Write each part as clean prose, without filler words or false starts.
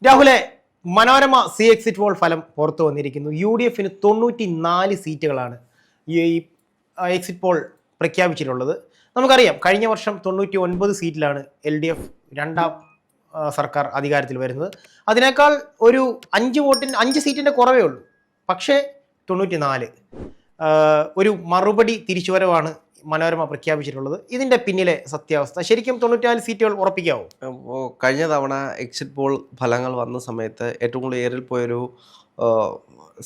രാഹുലെ, Manorama C exit poll ഫലം പുറത്തു വന്നിരിക്കുന്നു. UDF 94 സീറ്റുകളാണ് ഈ എക്സിറ്റ് പോൾ പ്രഖ്യാപിച്ചിട്ടുള്ളത്. നമുക്കറിയാം, കഴിഞ്ഞ വർഷം 99 സീറ്റിലാണ് LDF രണ്ടാം സർക്കാർ അധികാരത്തിൽ വരുന്നത്. അതിനേക്കാൾ ഒരു 5 സീറ്റിൻ്റെ കുറവേ ഉള്ളൂ. പക്ഷേ 94 ഒരു മറുപടി തിരിച്ചുവരവാണ് മനോരമ പ്രഖ്യാപിച്ചിട്ടുള്ളത്. ഇതിന്റെ പിന്നിലെ സത്യാവസ്ഥ ശരിക്കും 94 സീറ്റുകൾ ഉറപ്പിക്കാവോ? കഴിഞ്ഞ തവണ എക്സിറ്റ് പോൾ ഫലങ്ങൾ വന്ന സമയത്ത് ഏറ്റവും കൂടുതൽ ഏറിപ്പോയൊരു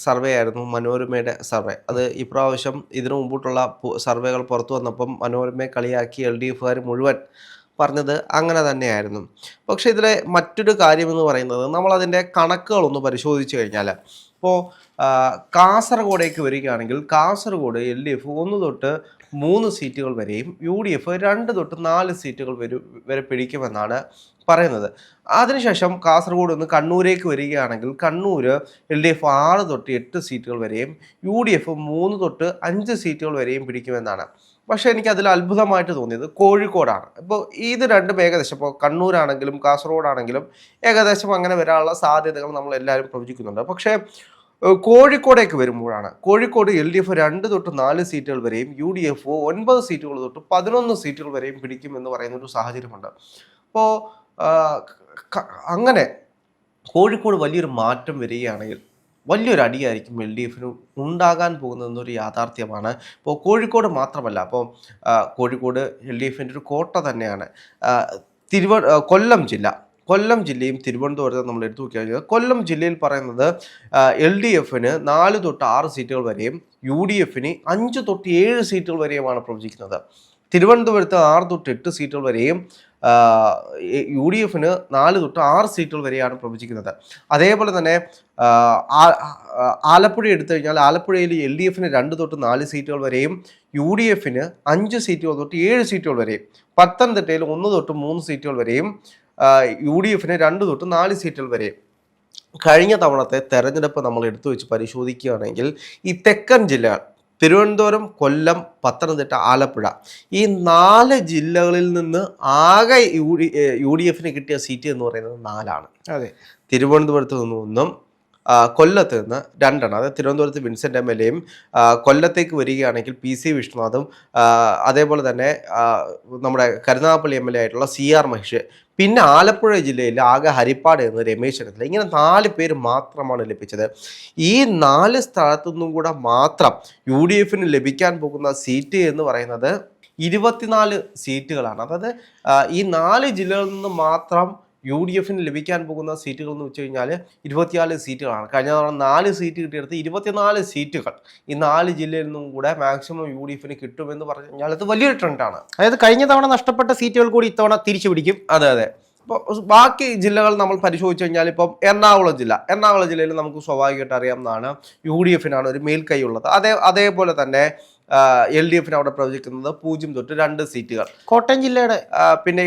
സർവേ ആയിരുന്നു മനോരമയുടെ സർവേ. അത് ഇപ്രാവശ്യം ഇതിനു മുമ്പിട്ടുള്ള സർവേകൾ പുറത്തു വന്നപ്പം മനോരമയെ കളിയാക്കി LDFകാർ മുഴുവൻ പറഞ്ഞത് അങ്ങനെ തന്നെയായിരുന്നു. പക്ഷേ ഇതിലെ മറ്റൊരു കാര്യമെന്ന് പറയുന്നത്, നമ്മളതിൻ്റെ കണക്കുകളൊന്ന് പരിശോധിച്ച് കഴിഞ്ഞാൽ, ഇപ്പോൾ കാസർഗോഡേക്ക് വരികയാണെങ്കിൽ കാസർഗോഡ് LDF 1 തൊട്ട് 3 സീറ്റുകൾ വരെയും UDF 2 തൊട്ട് 4 സീറ്റുകൾ വരെ പിടിക്കുമെന്നാണ് പറയുന്നത്. അതിനുശേഷം കാസർഗോഡ് നിന്ന് കണ്ണൂരേക്ക് വരികയാണെങ്കിൽ കണ്ണൂർ LDF 6 തൊട്ട് 8 സീറ്റുകൾ വരെയും UDF 3 തൊട്ട് 5 സീറ്റുകൾ വരെയും പിടിക്കുമെന്നാണ്. പക്ഷേ എനിക്കതിൽ അത്ഭുതമായിട്ട് തോന്നിയത് കോഴിക്കോടാണ്. ഇപ്പോൾ ഇത് രണ്ടും ഏകദേശം, ഇപ്പോൾ കണ്ണൂരാണെങ്കിലും കാസർഗോഡാണെങ്കിലും ഏകദേശം അങ്ങനെ വരാനുള്ള സാധ്യതകൾ നമ്മൾ എല്ലാവരും പ്രവചിക്കുന്നുണ്ട്. പക്ഷേ കോഴിക്കോടേക്ക് വരുമ്പോഴാണ് കോഴിക്കോട് LDF 2 തൊട്ട് 4 സീറ്റുകൾ വരെയും UDF 9 സീറ്റുകൾ തൊട്ട് 11 സീറ്റുകൾ വരെയും പിടിക്കുമെന്ന് പറയുന്നൊരു സാഹചര്യമുണ്ട്. അപ്പോൾ അങ്ങനെ കോഴിക്കോട് വലിയൊരു മാറ്റം വരികയാണെങ്കിൽ വലിയൊരു അടിയായിരിക്കും LDFന് ഉണ്ടാകാൻ പോകുന്നതെന്നൊരു യാഥാർത്ഥ്യമാണ്. ഇപ്പോൾ കോഴിക്കോട് മാത്രമല്ല, അപ്പോൾ കോഴിക്കോട് LDFൻ്റെ ഒരു കോട്ട തന്നെയാണ്. കൊല്ലം ജില്ലയും തിരുവനന്തപുരത്ത് നമ്മൾ എടുത്തു നോക്കിയാൽ, കൊല്ലം ജില്ലയിൽ പറയുന്നത് LDFന് 4 തൊട്ട് 6 സീറ്റുകൾ വരെയും UDFന് 5 തൊട്ട് 7 സീറ്റുകൾ വരെയുമാണ് പ്രവചിക്കുന്നത്. തിരുവനന്തപുരത്ത് 6 തൊട്ട് 8 സീറ്റുകൾ വരെയും UDFന് 4 തൊട്ട് 6 സീറ്റുകൾ വരെയാണ് പ്രവചിക്കുന്നത്. അതേപോലെ തന്നെ ആലപ്പുഴ എടുത്തു കഴിഞ്ഞാൽ ആലപ്പുഴയിൽ LDFന് 2 തൊട്ട് 4 സീറ്റുകൾ വരെയും UDFന് 5 സീറ്റുകൾ തൊട്ട് 7 സീറ്റുകൾ വരെയും, പത്തനംതിട്ടയിൽ 1 തൊട്ട് 3 സീറ്റുകൾ വരെയും UDFന് 2 തൊട്ട് 4 സീറ്റുകൾ വരെയും. കഴിഞ്ഞ തവണത്തെ തെരഞ്ഞെടുപ്പ് നമ്മൾ എടുത്തു വെച്ച് പരിശോധിക്കുകയാണെങ്കിൽ ഈ തെക്കൻ ജില്ലകൾ തിരുവനന്തപുരം, കൊല്ലം, പത്തനംതിട്ട, ആലപ്പുഴ, ഈ 4 ജില്ലകളിൽ നിന്ന് ആകെ UDFന് കിട്ടിയ സീറ്റ് എന്ന് പറയുന്നത് 4ആണ്. അതെ, തിരുവനന്തപുരത്ത് നിന്നും കൊല്ലത്ത് നിന്ന് 2, അതായത് തിരുവനന്തപുരത്ത് വിൻസെൻ്റ് MLAയും കൊല്ലത്തേക്ക് വരികയാണെങ്കിൽ PC വിഷ്ണുനാഥും അതേപോലെ തന്നെ നമ്മുടെ കരുനാഗപ്പള്ളി MLA ആയിട്ടുള്ള CR മഹേഷ്, പിന്നെ ആലപ്പുഴ ജില്ലയിൽ ആകെ ഹരിപ്പാട് എന്ന് രമേശ് ചെന്നിത്തല, ഇങ്ങനെ 4 പേര് മാത്രമാണ് ലഭിച്ചത്. ഈ 4 സ്ഥലത്തുനിന്നും കൂടെ മാത്രം UDFന് ലഭിക്കാൻ പോകുന്ന സീറ്റ് എന്ന് പറയുന്നത് 24 സീറ്റുകളാണ്. അതായത് ഈ 4 ജില്ലകളിൽ നിന്ന് മാത്രം UDFന് ലഭിക്കാൻ പോകുന്ന സീറ്റുകൾ എന്ന് വെച്ച് കഴിഞ്ഞാൽ 24 സീറ്റുകളാണ്. കഴിഞ്ഞ തവണ 4 സീറ്റ് കിട്ടിയെടുത്ത് 24 സീറ്റുകൾ ഈ 4 ജില്ലയിൽ നിന്നും കൂടെ മാക്സിമം UDFന് കിട്ടുമെന്ന് പറഞ്ഞു കഴിഞ്ഞാൽ അത് വലിയൊരു ട്രെൻഡാണ്. അതായത് കഴിഞ്ഞ തവണ നഷ്ടപ്പെട്ട സീറ്റുകൾ കൂടി ഇത്തവണ തിരിച്ചു പിടിക്കും. അതെ. ഇപ്പോൾ ബാക്കി ജില്ലകൾ നമ്മൾ പരിശോധിച്ച് കഴിഞ്ഞാൽ, ഇപ്പം എറണാകുളം ജില്ലയിൽ നമുക്ക് സ്വാഭാവികമായിട്ട് അറിയാവുന്നതാണ് UDFനാണ് ഒരു മേൽക്കൈയുള്ളത്. അതേപോലെ തന്നെ LDFന് അവിടെ പ്രവചിക്കുന്നത് 0 തൊട്ട് 2 സീറ്റുകൾ. കോട്ടയം ജില്ലയുടെ പിന്നെ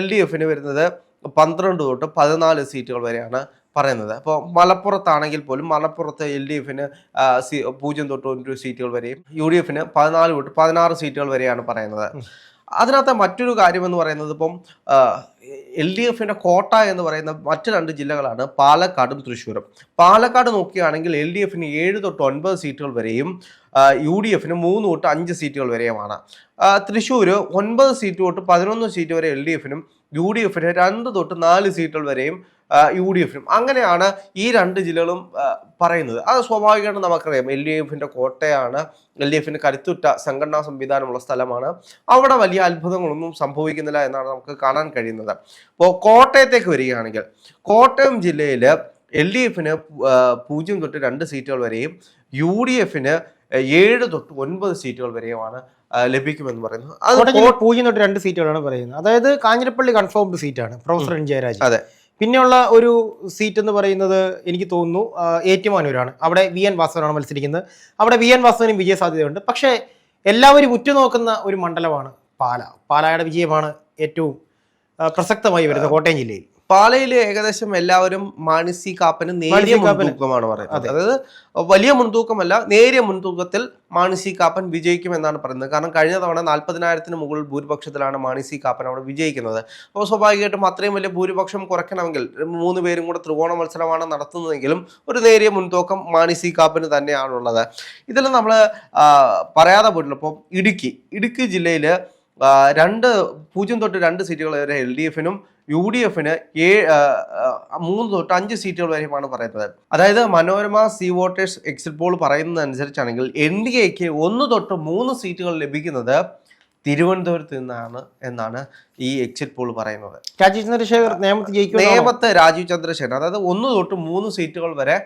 LDFന് വരുന്നത് 12 തൊട്ട് 14 സീറ്റുകൾ വരെയാണ് പറയുന്നത്. അപ്പോൾ മലപ്പുറത്താണെങ്കിൽ പോലും മലപ്പുറത്ത് LDFന് 0 തൊട്ട് 1 സീറ്റുകൾ വരെയും UDFന് 14 തൊട്ട് 16 സീറ്റുകൾ വരെയാണ് പറയുന്നത്. അതിനകത്ത് മറ്റൊരു കാര്യമെന്ന് പറയുന്നത്, ഇപ്പം LDFൻ്റെ കോട്ട എന്ന് പറയുന്ന മറ്റ് 2 ജില്ലകളാണ് പാലക്കാടും തൃശ്ശൂരും. പാലക്കാട് നോക്കുകയാണെങ്കിൽ LDFന് 7 തൊട്ട് 9 സീറ്റുകൾ വരെയും UDFന് 3 തൊട്ട് 5 സീറ്റുകൾ വരെയുമാണ്. തൃശ്ശൂർ 9 സീറ്റ് തൊട്ട് 11 സീറ്റ് വരെ LDFനും UDFന് 2 തൊട്ട് 4 സീറ്റുകൾ വരെയും UDFനും. അങ്ങനെയാണ് ഈ 2 ജില്ലകളും പറയുന്നത്. അത് സ്വാഭാവികമായിട്ട് നമുക്കറിയാം, LDFൻ്റെ കോട്ടയാണ്, LDFന് കരുത്തുറ്റ സംഘടനാ സംവിധാനമുള്ള സ്ഥലമാണ്. അവിടെ വലിയ അത്ഭുതങ്ങളൊന്നും സംഭവിക്കുന്നില്ല എന്നാണ് നമുക്ക് കാണാൻ കഴിയുന്നത്. ഇപ്പോൾ കോട്ടയത്തേക്ക് വരികയാണെങ്കിൽ കോട്ടയം ജില്ലയിൽ LDFന് 0 തൊട്ട് 2 സീറ്റുകൾ വരെയും UDFന് 7 തൊട്ട് 9 സീറ്റുകൾ വരെയുമാണ് ലഭിക്കുമെന്ന് പറയുന്നത്. അത് 0 തൊട്ട് 2 സീറ്റുകളാണ് പറയുന്നത്. അതായത് കാഞ്ഞിരപ്പള്ളി കൺഫേംഡ് സീറ്റാണ്, പ്രൊഫസർ എൻ ജയരാജ്. അതെ. പിന്നെയുള്ള ഒരു സീറ്റ് എന്ന് പറയുന്നത് എനിക്ക് തോന്നുന്നു ഏറ്റുമാനൂരാണ്. അവിടെ VN വാസവനാണ് മത്സരിക്കുന്നത്. അവിടെ VN വാസവനും വിജയ സാധ്യതയുണ്ട്. പക്ഷേ എല്ലാവരും ഉറ്റുനോക്കുന്ന ഒരു മണ്ഡലമാണ് പാലായുടെ വിജയമാണ് ഏറ്റവും പ്രസക്തമായി വരുന്നത് കോട്ടയം ജില്ലയിൽ. പാലയിൽ ഏകദേശം എല്ലാവരും മാണി സി കാപ്പന് നേരിയ മുൻതൂക്കമാണ് പറയുന്നത്. അതായത് വലിയ മുൻതൂക്കമല്ല, നേരിയ മുൻതൂക്കത്തിൽ മാണി സി കാപ്പൻ വിജയിക്കും എന്നാണ് പറയുന്നത്. കാരണം കഴിഞ്ഞ തവണ 40,000-ന് മുകളിൽ ഭൂരിപക്ഷത്തിലാണ് മാണി സി കാപ്പൻ അവിടെ വിജയിക്കുന്നത്. അപ്പോൾ സ്വാഭാവികമായിട്ടും അത്രയും വലിയ ഭൂരിപക്ഷം കുറയ്ക്കണമെങ്കിൽ 3 പേരും കൂടെ ത്രികോണ മത്സരമാണ് നടത്തുന്നതെങ്കിലും ഒരു നേരിയ മുൻതൂക്കം മാണി സി കാപ്പന് തന്നെയാണുള്ളത്. ഇതിൽ നമ്മൾ പറയാതെ പോയിട്ടില്ല. ഇപ്പോൾ ഇടുക്കി ജില്ലയിൽ 0 തൊട്ട് 2 സീറ്റുകൾ വരെ LDF-നും UDF-ന് 3 തൊട്ട് 5 സീറ്റുകൾ വരെയുമാണ് പറയുന്നത്. അതായത് Manorama C voters exit poll പറയുന്നതനുസരിച്ചാണെങ്കിൽ NDAക്ക് 1 തൊട്ട് 3 സീറ്റുകൾ ലഭിക്കുന്നത് തിരുവനന്തപുരത്ത് നിന്നാണ് എന്നാണ് ഈ എക്സിറ്റ് പോൾ പറയുന്നത്. രാജീവ് ചന്ദ്രശേഖർ നേമത്ത് രാജീവ് ചന്ദ്രശേഖർ, അതായത് 1 തൊട്ട് 3 സീറ്റുകൾ വരെ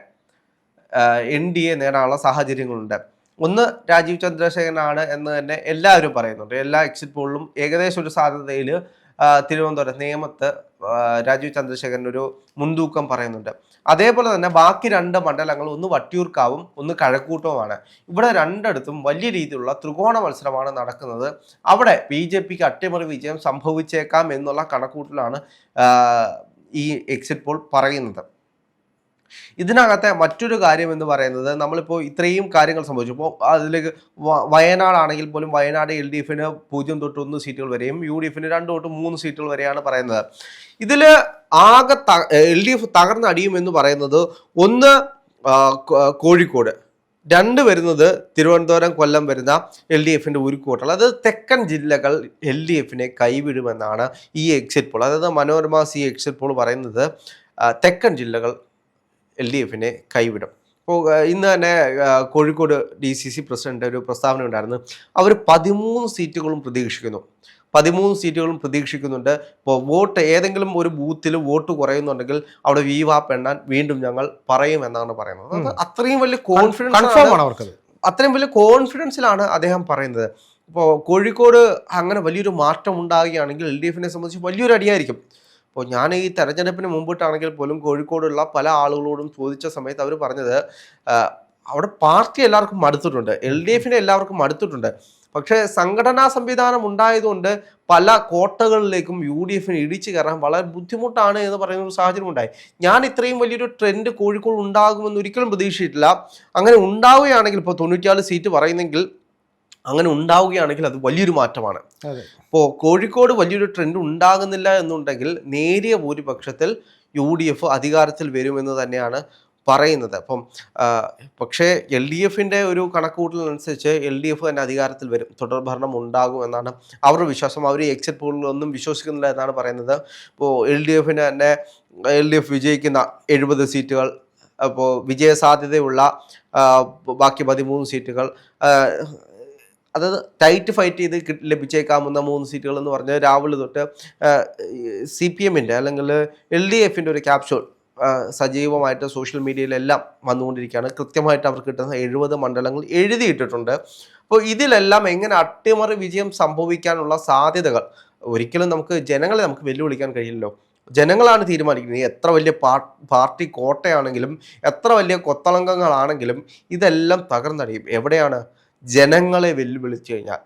NDA നേടാനുള്ള സാഹചര്യങ്ങളുണ്ട്. ഒന്ന് രാജീവ് ചന്ദ്രശേഖരനാണ് എന്ന് തന്നെ എല്ലാവരും പറയുന്നുണ്ട്. എല്ലാ എക്സിറ്റ് പോളിലും ഏകദേശം ഒരു സാധ്യതയിൽ തിരുവനന്തപുരം നേമത്ത് രാജീവ് ചന്ദ്രശേഖരൻ ഒരു മുൻതൂക്കം പറയുന്നുണ്ട്. അതേപോലെ തന്നെ ബാക്കി 2 മണ്ഡലങ്ങൾ, ഒന്ന് വട്ടിയൂർക്കാവും ഒന്ന് കഴക്കൂട്ടവുമാണ്. ഇവിടെ രണ്ടിടത്തും വലിയ രീതിയിലുള്ള ത്രികോണ മത്സരമാണ് നടക്കുന്നത്. അവിടെ BJPക്ക് അട്ടിമറി വിജയം സംഭവിച്ചേക്കാം എന്നുള്ള കണക്കൂട്ടലാണ് ഈ എക്സിറ്റ് പോൾ പറയുന്നത്. ഇതിനകത്തെ മറ്റൊരു കാര്യം എന്ന് പറയുന്നത്, നമ്മളിപ്പോൾ ഇത്രയും കാര്യങ്ങൾ സംഭവിച്ചു. ഇപ്പോൾ അതിലേക്ക് വയനാടാണെങ്കിൽ പോലും വയനാട് LDF-ന് 0 തൊട്ട് 1 സീറ്റുകൾ വരെയും UDF-ന് 2 തൊട്ട് 3 സീറ്റുകൾ വരെയാണ് പറയുന്നത്. ഇതിൽ ആകെ LDF തകർന്നടിയുമെന്ന് പറയുന്നത്, ഒന്ന് കോഴിക്കോട്, 2 വരുന്നത് തിരുവനന്തപുരം, കൊല്ലം വരുന്ന LDF-ന്റെ ഉരുക്കുവോട്ടുകൾ. അതായത് തെക്കൻ ജില്ലകൾ LDF-നെ കൈവിടുമെന്നാണ് ഈ എക്സിറ്റ് പോൾ. അതായത് മനോരമ സി എക്സിറ്റ് പോൾ പറയുന്നത് തെക്കൻ ജില്ലകൾ LDF-നെ കൈവിടും. ഇപ്പോൾ ഇന്ന് തന്നെ കോഴിക്കോട് DCC പ്രസിഡന്റ് ഒരു പ്രസ്താവന ഉണ്ടായിരുന്നു. അവർ 13 സീറ്റുകളും പ്രതീക്ഷിക്കുന്നുണ്ട്. ഇപ്പോൾ വോട്ട് ഏതെങ്കിലും ഒരു ബൂത്തിൽ വോട്ട് കുറയുന്നുണ്ടെങ്കിൽ അവിടെ VWAP എണ്ണാൻ വീണ്ടും ഞങ്ങൾ പറയുമെന്നാണ് പറയുന്നത്. അത്രയും വലിയ കോൺഫിഡൻസിലാണ് അദ്ദേഹം പറയുന്നത്. ഇപ്പോൾ കോഴിക്കോട് അങ്ങനെ വലിയൊരു മാറ്റം ഉണ്ടാകുകയാണെങ്കിൽ LDF-നെ സംബന്ധിച്ച് വലിയൊരു അടിയായിരിക്കും. അപ്പോൾ ഞാൻ ഈ തെരഞ്ഞെടുപ്പിന് മുമ്പിട്ടാണെങ്കിൽ പോലും കോഴിക്കോടുള്ള പല ആളുകളോടും ചോദിച്ച സമയത്ത് അവർ പറഞ്ഞത്, അവിടെ പാർട്ടി എല്ലാവർക്കും മടുത്തിട്ടുണ്ട്, LDF-നെ എല്ലാവർക്കും മടുത്തിട്ടുണ്ട്. പക്ഷേ സംഘടനാ സംവിധാനം ഉണ്ടായതുകൊണ്ട് പല കോട്ടകളിലേക്കും UDF-ന് ഇടിച്ചു കയറാൻ വളരെ ബുദ്ധിമുട്ടാണ് എന്ന് പറയുന്ന ഒരു സാഹചര്യം ഉണ്ടായി. ഞാൻ ഇത്രയും വലിയൊരു ട്രെൻഡ് കോഴിക്കോട് ഉണ്ടാകുമെന്ന് ഒരിക്കലും പ്രതീക്ഷിച്ചിട്ടില്ല. അങ്ങനെ ഉണ്ടാവുകയാണെങ്കിൽ, ഇപ്പോൾ 94 സീറ്റ് പറയുന്നെങ്കിൽ അങ്ങനെ ഉണ്ടാവുകയാണെങ്കിൽ അത് വലിയൊരു മാറ്റമാണ്. ഇപ്പോൾ കോഴിക്കോട് വലിയൊരു ട്രെൻഡ് ഉണ്ടാകുന്നില്ല എന്നുണ്ടെങ്കിൽ നേരിയ ഭൂരിപക്ഷത്തിൽ UDF അധികാരത്തിൽ വരുമെന്ന് തന്നെയാണ് പറയുന്നത്. അപ്പം പക്ഷേ LDF-ന്റെ ഒരു കണക്കുകൂട്ടലനുസരിച്ച് LDF തന്നെ അധികാരത്തിൽ വരും, തുടർഭരണം ഉണ്ടാകും എന്നാണ് അവരുടെ വിശ്വാസം. അവർ എക്സിറ്റ് പോളിലൊന്നും വിശ്വസിക്കുന്നില്ല എന്നാണ് പറയുന്നത്. ഇപ്പോൾ LDF-ന് തന്നെ LDF വിജയിക്കുന്ന 70 സീറ്റുകൾ, അപ്പോൾ വിജയസാധ്യതയുള്ള ബാക്കി 13 സീറ്റുകൾ, അതായത് ടൈറ്റ് ഫൈറ്റ് ചെയ്ത് ലഭിച്ചേക്കാവുന്ന 3 സീറ്റുകൾ എന്ന് പറഞ്ഞാൽ രാവിലെ തൊട്ട് CPM-ന്റെ അല്ലെങ്കിൽ LDF-ന്റെ ഒരു ക്യാപ്സ്യൂൾ സജീവമായിട്ട് സോഷ്യൽ മീഡിയയിലെല്ലാം വന്നുകൊണ്ടിരിക്കുകയാണ്. കൃത്യമായിട്ട് അവർക്ക് കിട്ടുന്ന 70 മണ്ഡലങ്ങൾ എഴുതിയിട്ടിട്ടുണ്ട്. അപ്പോൾ ഇതിലെല്ലാം എങ്ങനെ അട്ടിമറി വിജയം സംഭവിക്കാനുള്ള സാധ്യതകൾ, ഒരിക്കലും ജനങ്ങളെ നമുക്ക് വെല്ലുവിളിക്കാൻ കഴിയില്ലല്ലോ. ജനങ്ങളാണ് തീരുമാനിക്കുന്നത്. എത്ര വലിയ പാർട്ടി കോട്ടയാണെങ്കിലും എത്ര വലിയ കൊത്തളങ്കങ്ങളാണെങ്കിലും ഇതെല്ലാം തകർന്നടിയും. എവിടെയാണ്? ജനങ്ങളെ വെല്ലുവിളിച്ചു കഴിഞ്ഞാൽ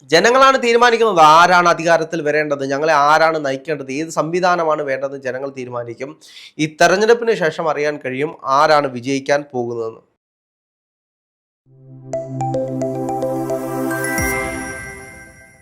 ജനങ്ങളാണ് തീരുമാനിക്കുന്നത് ആരാണ് അധികാരത്തിൽ വരേണ്ടത്, ഞങ്ങളെ ആരാണ് നയിക്കേണ്ടത്, ഏത് സംവിധാനമാണ് വേണ്ടത് ജനങ്ങൾ തീരുമാനിക്കും. ഈ തെരഞ്ഞെടുപ്പിന് ശേഷം അറിയാൻ കഴിയും ആരാണ് വിജയിക്കാൻ പോകുന്നതെന്ന്.